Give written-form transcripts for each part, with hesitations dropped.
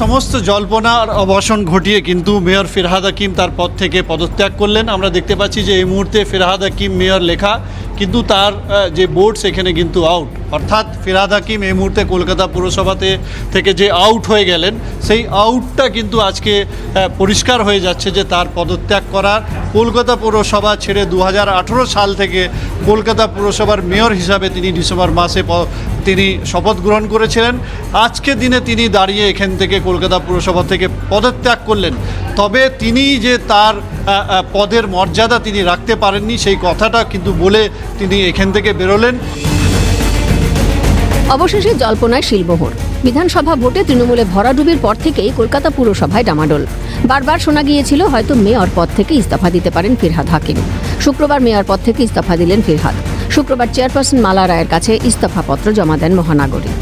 সমস্ত জল্পনার অবসান ঘটিয়ে কিন্তু মেয়র ফিরহাদ হাকিম তার পদ থেকে পদত্যাগ করলেন। আমরা দেখতে পাচ্ছি যে এই মুহূর্তে ফিরহাদ হাকিম মেয়র লেখা, কিন্তু তার যে বোর্ড সেখানে কিন্তু আউট, অর্থাৎ ফিরহাদ হাকিম এই মুহূর্তে কলকাতা পুরসভাতে থেকে যে আউট হয়ে গেলেন, সেই আউটটা কিন্তু আজকে পরিষ্কার হয়ে যাচ্ছে যে তার পদত্যাগ করার, কলকাতা পুরসভা ছেড়ে 2018 সাল থেকে কলকাতা পুরসভার মেয়র হিসাবে তিনি ডিসেম্বর মাসে তিনি শপথ গ্রহণ করেছিলেন। আজকে দিনে তিনি দাঁড়িয়ে এখান থেকে কলকাতা পুরসভা থেকে পদত্যাগ করলেন। তবে তিনি যে তার পদের মর্যাদা তিনি রাখতে পারেননি, সেই কথাটা কিন্তু বলে তিনি এখান থেকে বেরোলেন। অবশেষে জল্পনায় শিলমোহর। বিধানসভা ভোটে তৃণমূলে ভরাডুবির পর থেকেই কলকাতা পুরসভায় ডামাডোল। বারবার শোনা গিয়েছিল হয়তো মেয়র পদ থেকে ইস্তফা দিতে পারেন ফিরহাদ হাকিম। শুক্রবার মেয়র পদ থেকে ইস্তফা দিলেন ফিরহাদ। শুক্রবার চেয়ারপারসন মালা রায়ের কাছে ইস্তফাপত্র জমা দেন মহানাগরিক।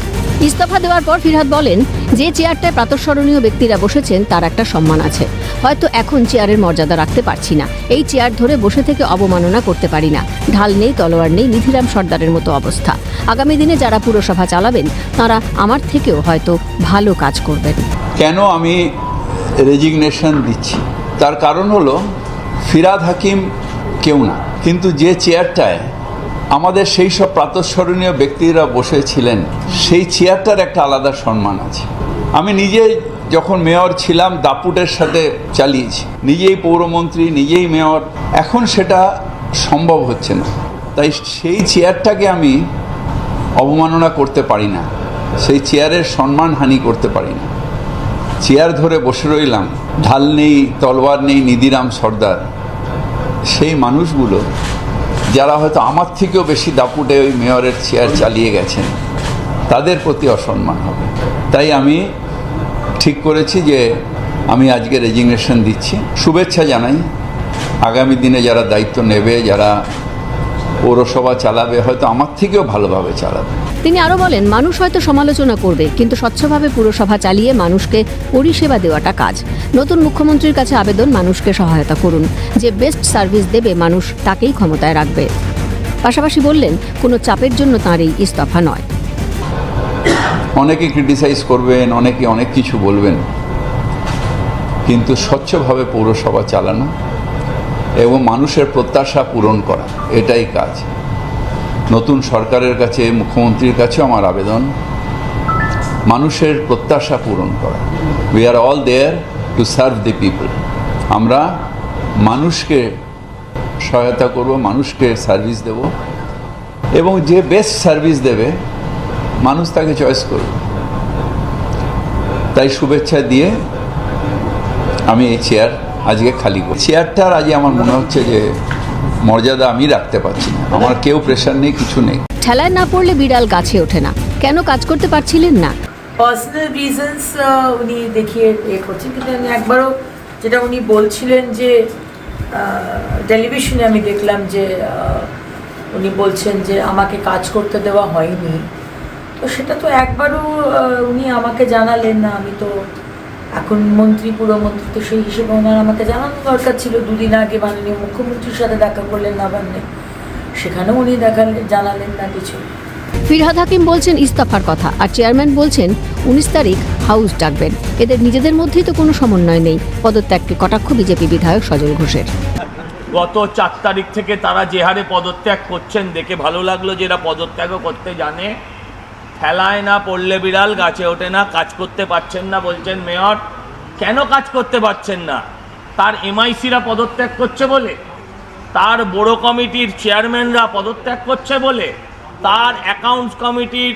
ইস্তফা দেওয়ার পর ফিরহাদ বলেন, যে চেয়ারটায় প্রাতঃস্মরণীয় ব্যক্তিরা বসেছেন তার একটা সম্মান আছে। হয়তো এখন চেয়ারের মর্যাদা রাখতে পারছি না, এই চেয়ার ধরে বসে থেকে অবমাননা করতে পারি না। ঢাল নেই, তলোয়ার নেই, নিধিরাম সর্দারের মতো অবস্থা। আগামী দিনে যারা পুরসভা চালাবেন তারা আমার থেকেও হয়তো ভালো কাজ করবেন। কেন আমি রেজিগনেশন দিচ্ছি, তার কারণ হলো ফিরহাদ হাকিম কেউ না, কিন্তু যে চেয়ারটায় আমাদের সেই সব প্রাতঃস্মরণীয় ব্যক্তিরা বসেছিলেন, সেই চেয়ারটার একটা আলাদা সম্মান আছে। আমি নিজে যখন মেয়র ছিলাম দাপুটের সাথে চালিয়েছি, নিজেই পৌরমন্ত্রী, নিজেই মেয়র। এখন সেটা সম্ভব হচ্ছে না, তাই সেই চেয়ারটাকে আমি অবমাননা করতে পারি না, সেই চেয়ারের সম্মানহানি করতে পারি না। চেয়ার ধরে বসে রইলাম, ঢাল নেই, তলোয়ার নেই, নিধিরাম সর্দার, সেই মানুষগুলো যারা হয়তো আমার থেকেও বেশি দাপুটে ওই মেয়রের চেয়ার চালিয়ে গেছেন, তাদের প্রতি অসম্মান হবে। তাই আমি ঠিক করেছি যে আমি আজকে রেজিগনেশন দিচ্ছি। শুভেচ্ছা জানাই আগামী দিনে যারা দায়িত্ব নেবে, যারা পৌরসভা চালাবে, হয়তো আমার থেকেও ভালোভাবে চালাবে। তিনি আরো বলেন, মানুষ হয়তো সমালোচনা করবে, কিন্তু স্বচ্ছভাবে পুরসভা চালিয়ে মানুষকে পরিষেবা দেওয়াটা কাজ। নতুন মুখ্যমন্ত্রীর কাছে আবেদন, মানুষকে সহায়তা করুন। যে বেস্ট সার্ভিস দেবে মানুষ তাকেই ক্ষমতায় রাখবে। পাশাপাশি বললেন, কোনো চাপের জন্য তাঁর এই ইস্তফা নয়। অনেকে ক্রিটিসাইজ করবেন, অনেকে অনেক কিছু বলবেন, কিন্তু স্বচ্ছভাবে পৌরসভা চালানো এবং মানুষের প্রত্যাশা পূরণ করা, এটাই কাজ। নতুন সরকারের কাছে, মুখ্যমন্ত্রীর কাছেও আমার আবেদন, মানুষের প্রত্যাশা পূরণ করা। We are all there to serve the people. আমরা মানুষকে সহায়তা করব, মানুষকে সার্ভিস দেব, এবং যে বেস্ট সার্ভিস দেবে মানুষ তাকে চয়েস করবে। তাই শুভেচ্ছা দিয়ে আমি এই চেয়ার আজকে খালি করি। চেয়ারটার আজকে আমার মনে হচ্ছে যে মর্যাদা আমি রাখতে পারছি না, আমার কেউ প্রেশার নেই, কিছু নেই। ঠেলায় না পড়লে বিড়াল গাছে ওঠে না। কেন কাজ করতে পারছিলেন না? পার্সোনাল রিজনস উনি দেখিয়ে করছেন, কিন্তু আমি একবারও যেটা উনি বলছিলেন যে টেলিভিশনে আমি দেখলাম যে উনি বলছেন যে আমাকে কাজ করতে দেওয়া হয়নি, তো সেটা তো একবারও উনি আমাকে জানালেন না। আমি তো এখন মন্ত্রী, পুরমন্ত্রী, তো সেই হিসেবে ওনার আমাকে জানানো দরকার ছিল। দুদিন আগে মাননীয় মুখ্যমন্ত্রীর সাথে দেখা করলেন নবান্নে, সেখানেও উনি জানালেন না কিছু। ফিরহাদ হাকিম বলছেন ইস্তফার কথা, আর চেয়ারম্যান বলছেন 19 তারিখ হাউস ডাকবেন। এদের নিজেদের মধ্যেই তো কোনো সমন্বয় নেই। পদত্যাগকে কটাক্ষ বিজেপি বিধায়ক সজল ঘোষের। গত 4 তারিখ থেকে তারা যে হারে পদত্যাগ করছেন দেখে ভালো লাগলো, যে এরা পদত্যাগও করতে জানে। ঠেলায় না পড়লে বিড়াল গাছে ওঠে না। কাজ করতে পারছেন না বলছেন মেয়র। কেন কাজ করতে পারছেন না? তার এমআইসিরা পদত্যাগ করছে বলে, তার বড় কমিটির চেয়ারম্যানরা পদত্যাগ করছে বলে, তার অ্যাকাউন্টস কমিটির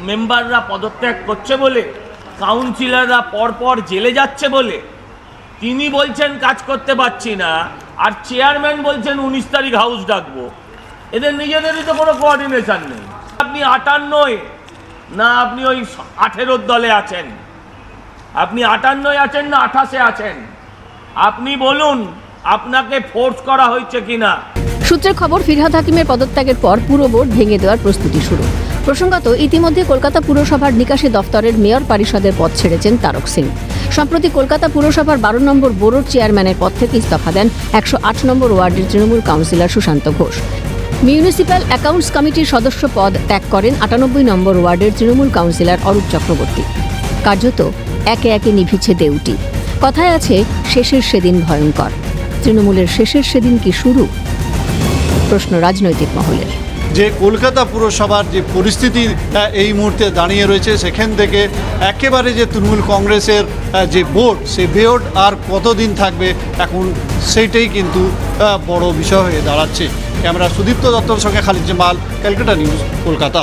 মেম্বাররা পদত্যাগ করছে বলে, কাউন্সিলররা পরপর জেলে যাচ্ছে বলে তিনি বলছেন কাজ করতে পারছি না, আর চেয়ারম্যান বলছেন 19 তারিখ হাউস ডাকবো। এদের নিজেদেরই তো কোনো কোঅর্ডিনেশন নেই। আপনি 58 না আপনি ওই 18 দলে আছেন? আপনি 58 আছেন না 28 আছেন? আপনি বলুন, আপনাকে ফোর্স করা হয়েছে কিনা? সূত্রের খবর, ফিরহাদ হাকিমের পদত্যাগের পর পুরো বোর্ড ভেঙে দেওয়ার প্রস্তুতি শুরু। প্রসঙ্গত, ইতিমধ্যে কলকাতা পুরসভার নিকাশি দফতরের মেয়র পরিষদের পদ ছেড়েছেন তারক সিং। সম্প্রতি কলকাতা পুরসভার 12 নম্বর বোরোর চেয়ারম্যানের পদ থেকে ইস্তফা দেন 108 নম্বর ওয়ার্ডের Trinamool councillor Sushanta Ghosh. Municipal accounts কমিটির সদস্য পদ ত্যাগ করেন ৯৮ নম্বর ওয়ার্ডের তৃণমূল কাউন্সিলর অরূপ চক্রবর্তী। কার্যত একে একে নিভিছে দেউটি। কথায় আছে, শেষের সেদিন ভয়ঙ্কর। তৃণমূলের শেষের সেদিন কি শুরু? প্রশ্ন রাজনৈতিক মহলের। যে কলকাতা পুরসভার যে পরিস্থিতি এই মুহূর্তে দাঁড়িয়ে রয়েছে, সেখান থেকে একেবারে যে তৃণমূল কংগ্রেসের যে বোর্ড, সেই বোর্ড আর কতদিন থাকবে এখন সেইটাই কিন্তু বড় বিষয় হয়ে দাঁড়াচ্ছে। ক্যামেরা সুদীপ্ত দত্তর সঙ্গে খালিদ জামাল, ক্যালকাটা নিউজ, কলকাতা।